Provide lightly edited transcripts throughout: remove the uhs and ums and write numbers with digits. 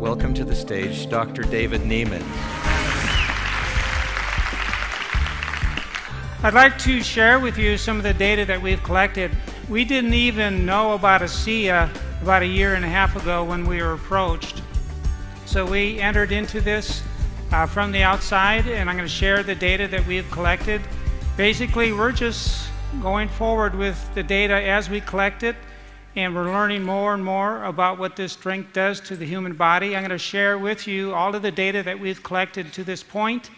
welcome to the stage Dr. David Nieman. I'd like to share with you some of the data that we've collected. We didn't even know about ASEA about a year and a half ago when we were approached. So we entered into this from the outside, and I'm going to share the data that we've collected. Basically, we're just going forward with the data as we collect it, and we're learning more and more about what this drink does to the human body. I'm going to share with you all of the data that we've collected to this point,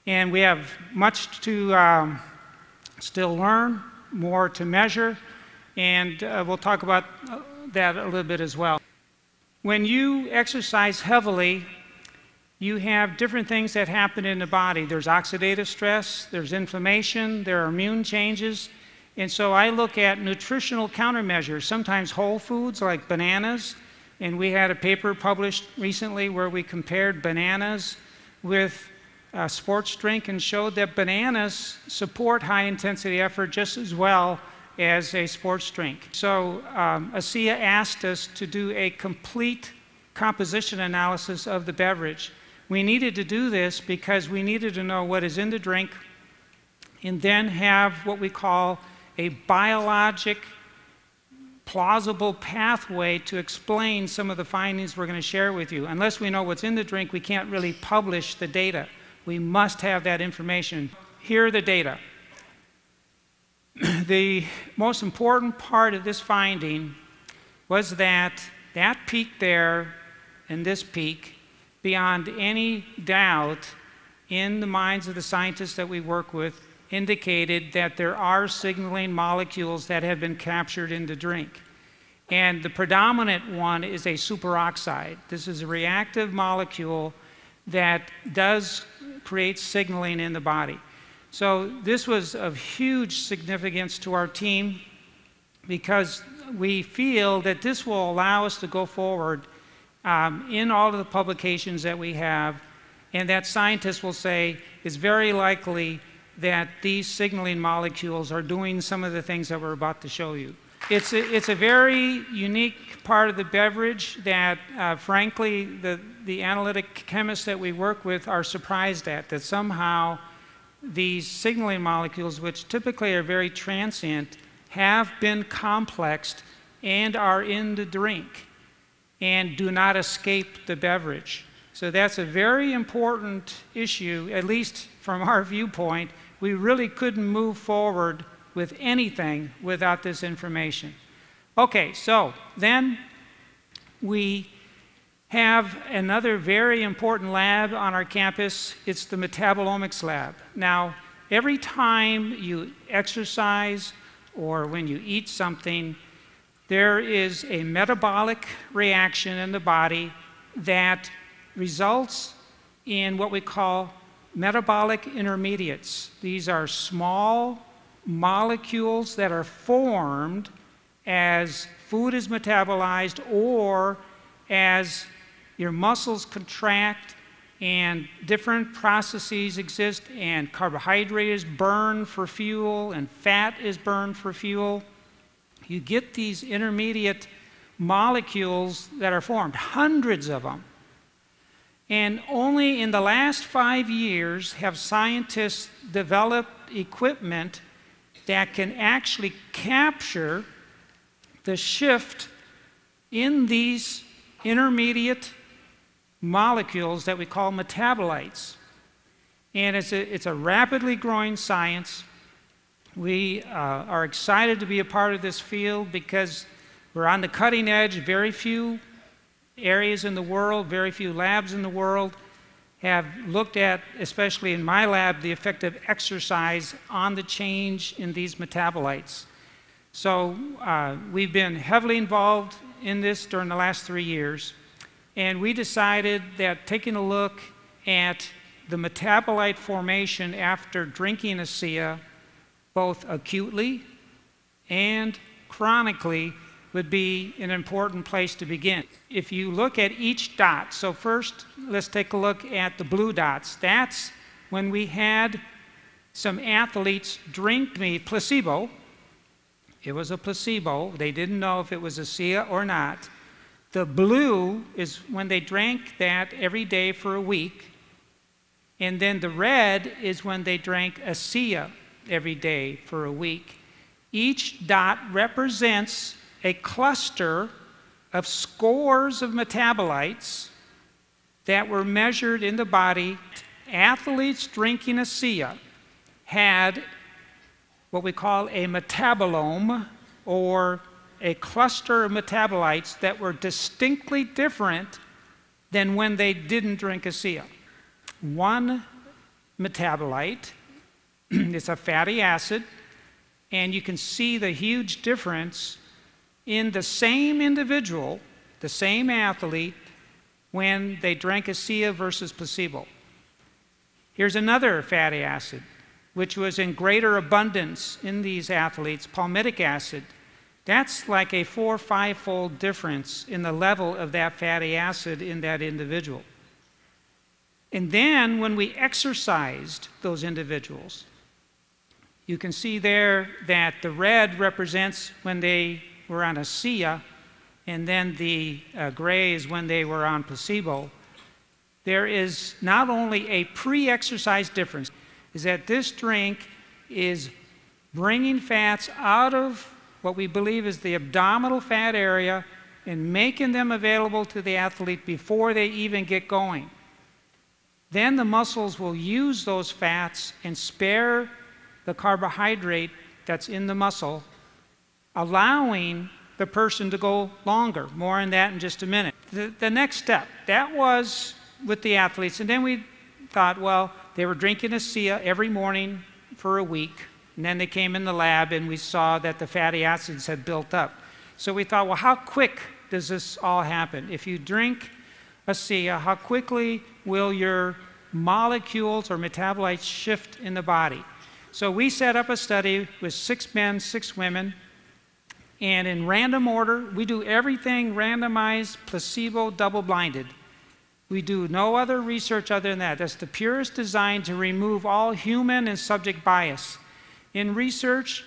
and we have much to still learn, more to measure, and we'll talk about that a little bit as well. When you exercise heavily, you have different things that happen in the body. There's oxidative stress, there's inflammation, there are immune changes. And so I look at nutritional countermeasures, sometimes whole foods like bananas. And we had a paper published recently where we compared bananas with a sports drink and showed that bananas support high intensity effort just as well as a sports drink. So ASEA asked us to do a complete composition analysis of the beverage. We needed to do this because we needed to know what is in the drink and then have what we call a biologic plausible pathway to explain some of the findings we're going to share with you. Unless we know what's in the drink, we can't really publish the data. We must have that information. Here are the data. The most important part of this finding was that peak there and this peak, beyond any doubt in the minds of the scientists that we work with, indicated that there are signaling molecules that have been captured in the drink. And the predominant one is a superoxide. This is a reactive molecule that does create signaling in the body. So this was of huge significance to our team because we feel that this will allow us to go forward in all of the publications that we have, and that scientists will say it's very likely that these signaling molecules are doing some of the things that we're about to show you. It's a very unique part of the beverage that, frankly, the analytic chemists that we work with are surprised at, that somehow these signaling molecules, which typically are very transient, have been complexed and are in the drink and do not escape the beverage. So that's a very important issue, at least from our viewpoint. We really couldn't move forward with anything without this information. Okay, so then we have another very important lab on our campus. It's the metabolomics lab. Now, every time you exercise or when you eat something, there is a metabolic reaction in the body that results in what we call metabolic intermediates. These are small molecules that are formed as food is metabolized or as your muscles contract and different processes exist and carbohydrate is burned for fuel and fat is burned for fuel. You get these intermediate molecules that are formed, hundreds of them. And only in the last 5 years have scientists developed equipment that can actually capture the shift in these intermediate molecules that we call metabolites. And it's a rapidly growing science. We are excited to be a part of this field because we're on the cutting edge. Very few areas in the world, very few labs in the world have looked at, especially in my lab, the effect of exercise on the change in these metabolites. So we've been heavily involved in this during the last 3 years, and we decided that taking a look at the metabolite formation after drinking ASEA, both acutely and chronically, would be an important place to begin. If you look at each dot, so first let's take a look at the blue dots. That's when we had some athletes drink placebo. It was a placebo. They didn't know if it was ASEA or not. The blue is when they drank that every day for a week. And then the red is when they drank ASEA every day for a week. Each dot represents a cluster of scores of metabolites that were measured in the body. Athletes drinking ASEA had what we call a metabolome, or a cluster of metabolites that were distinctly different than when they didn't drink ASEA. One metabolite is a fatty acid, and you can see the huge difference in the same individual, the same athlete, when they drank ASEA versus placebo. Here's another fatty acid, which was in greater abundance in these athletes, palmitic acid. That's like a 4- or 5-fold difference in the level of that fatty acid in that individual. And then when we exercised those individuals, you can see there that the red represents when they were on ASEA, and then the gray is when they were on placebo. There is not only a pre-exercise difference, is that this drink is bringing fats out of what we believe is the abdominal fat area and making them available to the athlete before they even get going. Then the muscles will use those fats and spare the carbohydrate that's in the muscle, allowing the person to go longer. More on that in just a minute. The next step, that was with the athletes. And then we thought, well, they were drinking ASEA every morning for a week. And then they came in the lab and we saw that the fatty acids had built up. So we thought, well, how quick does this all happen? If you drink ASEA, how quickly will your molecules or metabolites shift in the body? So we set up a study with 6 men, 6 women, and in random order, we do everything randomized, placebo, double-blinded. We do no other research other than that. That's the purest design to remove all human and subject bias. In research,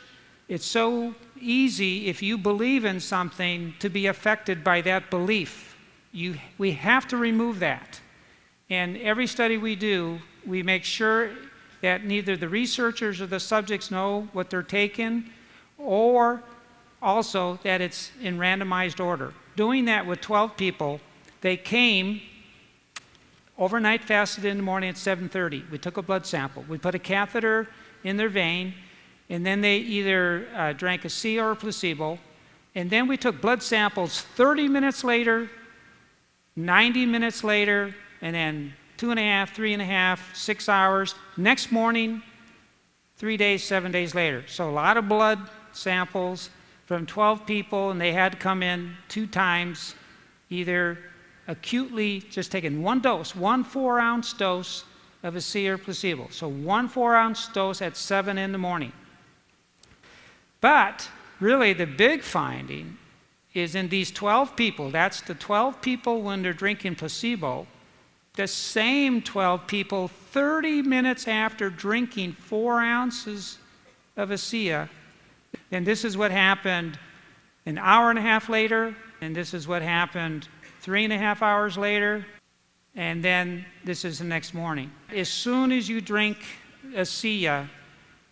it's so easy, if you believe in something, to be affected by that belief. We have to remove that. And every study we do, we make sure that neither the researchers or the subjects know what they're taking, or also that it's in randomized order. Doing that with 12 people, they came overnight, fasted in the morning at 7:30. We took a blood sample. We put a catheter in their vein, and then they either drank ASEA or placebo. And then we took blood samples 30 minutes later, 90 minutes later, and then 2.5, 3.5, 6 hours. Next morning, 3 days, 7 days later. So a lot of blood samples from 12 people, and they had to come in 2 times, either acutely just taking 1 dose, 1 4-ounce dose of ASEA or placebo. So 1 4-ounce dose at 7 in the morning. But really the big finding is in these 12 people, that's the 12 people when they're drinking placebo, the same 12 people 30 minutes after drinking 4 ounces of ASEA, and this is what happened an hour and a half later, and this is what happened 3.5 hours later, and then this is the next morning. As soon as you drink ASEA,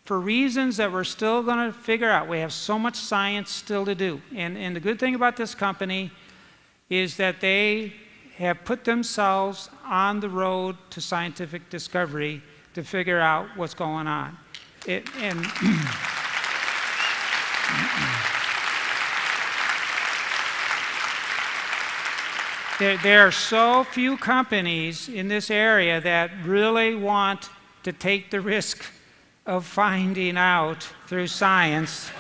for reasons that we're still going to figure out, we have so much science still to do. And the good thing about this company is that they have put themselves on the road to scientific discovery to figure out what's going on. There are so few companies in this area that really want to take the risk of finding out through science.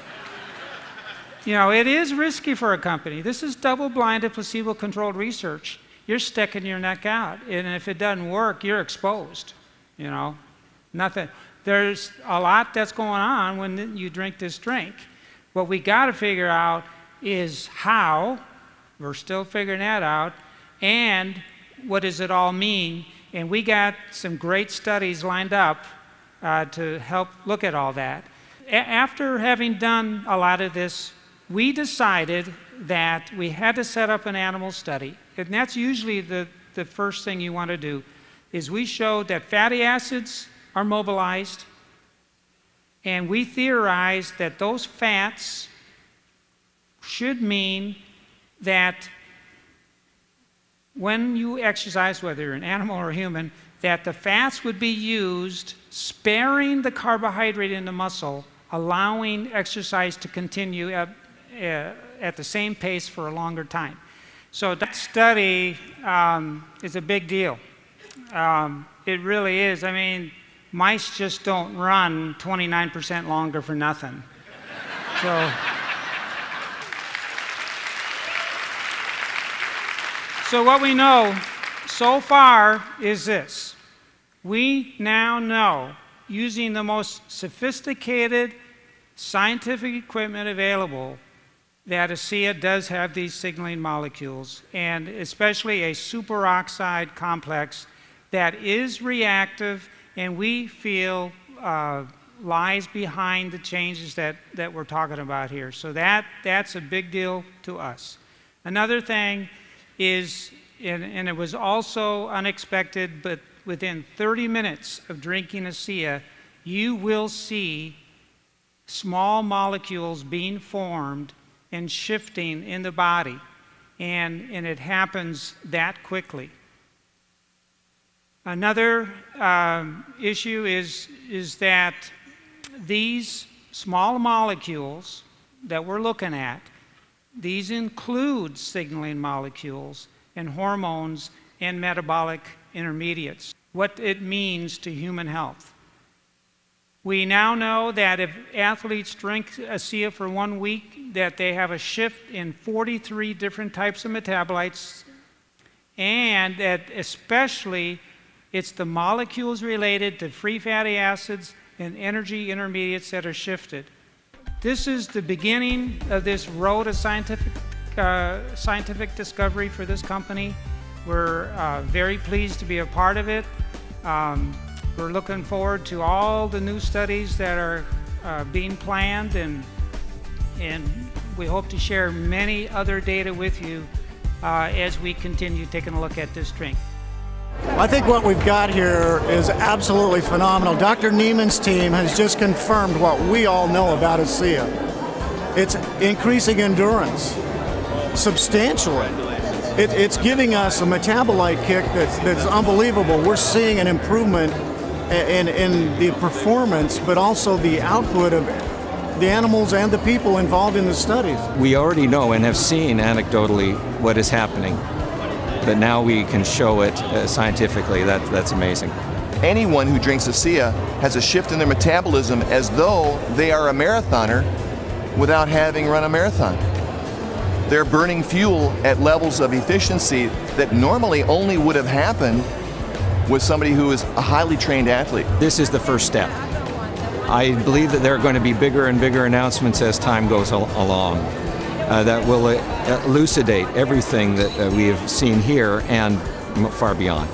You know, it is risky for a company. This is double-blinded, placebo-controlled research. You're sticking your neck out, and if it doesn't work, you're exposed. You know, nothing. There's a lot that's going on when you drink this drink. What we got to figure out is how. We're still figuring that out. And what does it all mean? And we got some great studies lined up to help look at all that. After having done a lot of this, we decided that we had to set up an animal study, and that's usually the first thing you want to do, is we showed that fatty acids are mobilized, and we theorized that those fats should mean that when you exercise, whether you're an animal or a human, that the fats would be used sparing the carbohydrate in the muscle, allowing exercise to continue at the same pace for a longer time. So that study is a big deal. It really is. I mean, mice just don't run 29% longer for nothing. So what we know so far is this. We now know, using the most sophisticated scientific equipment available, that ASEA does have these signaling molecules, and especially a superoxide complex that is reactive, and we feel lies behind the changes that we're talking about here. So that's a big deal to us. Another thing is, and it was also unexpected, but within 30 minutes of drinking ASEA, you will see small molecules being formed and shifting in the body, and it happens that quickly. Another issue is that these small molecules that we're looking at, these include signaling molecules and hormones and metabolic intermediates, what it means to human health. We now know that if athletes drink ASEA for 1 week, that they have a shift in 43 different types of metabolites, and that especially it's the molecules related to free fatty acids and energy intermediates that are shifted. This is the beginning of this road of scientific discovery for this company. We're very pleased to be a part of it. We're looking forward to all the new studies that are being planned, and we hope to share many other data with you as we continue taking a look at this drink. I think what we've got here is absolutely phenomenal. Dr. Nieman's team has just confirmed what we all know about ASEA. It's increasing endurance substantially. It's giving us a metabolite kick that's unbelievable. We're seeing an improvement in the performance, but also the output of the animals and the people involved in the studies. We already know and have seen anecdotally what is happening, but now we can show it scientifically. That's amazing. Anyone who drinks ASEA has a shift in their metabolism as though they are a marathoner without having run a marathon. They're burning fuel at levels of efficiency that normally only would have happened with somebody who is a highly trained athlete. This is the first step. I believe that there are going to be bigger and bigger announcements as time goes along that will elucidate everything that we have seen here and far beyond.